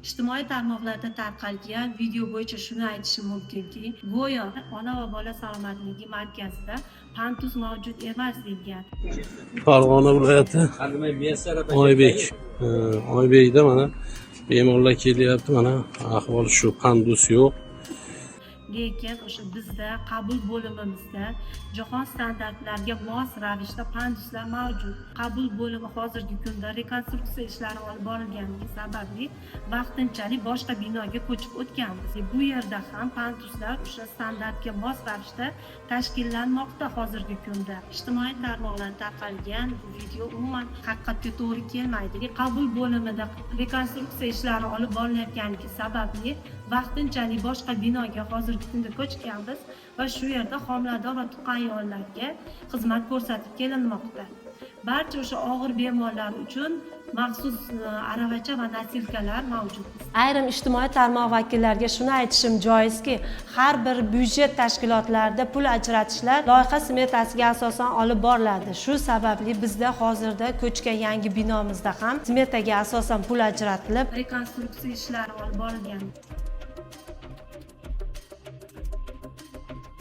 Ijtimoiy tarmoqlarda tarqalgan video bo'yicha shuni aytishim mumkinki, go'yo ona va bola salomatligi markazida pantus mavjud emas degan. Farg'ona viloyati Oybek. Oybekda mana bemorlar kelyapti, mana ahvol shu, pandus yo'q. Lekin o'sha bizda qabul bo'limimizda jahon standartlariga mos ravishda panduslar mavjud. Qabul bo'limi hozirgi kunda rekonstruksiya ishlari olib borilganligi sababli vaqtinchalik boshqa binoga ko'chib o'tganmiz. Bu yerda ham panduslar o'sha standartga mos ravishda tashkillanmoqda hozirgi kunda. Ijtimoiy tarmoqlarda tarqalgan bu video umuman haqiqatga to'g'ri kelmaydi. Qabul bo'limida rekonstruksiya ishlari olib borilayotganligi sababli vaqtinchalik boshqa binoga hozirgi kunda ko'chganmiz va shu yerda homilador va tuqqan ayollarga xizmat ko'rsatib kelinmoqda. Barcha o'sha og'ir bemorlar uchun maxsus aravacha va nosilkalar mavjud. Ayrim ijtimoiy tarmoq vakillariga shuni aytishim joizki, har bir byudjet tashkilotlarida pul ajratishlar loyiha smetasiga asosan olib boriladi. Shu sababli bizda hozirda ko'chgan yangi binomizda ham smetaga asosan pul ajratilib, rekonstruksiya ishlari olib borilgan.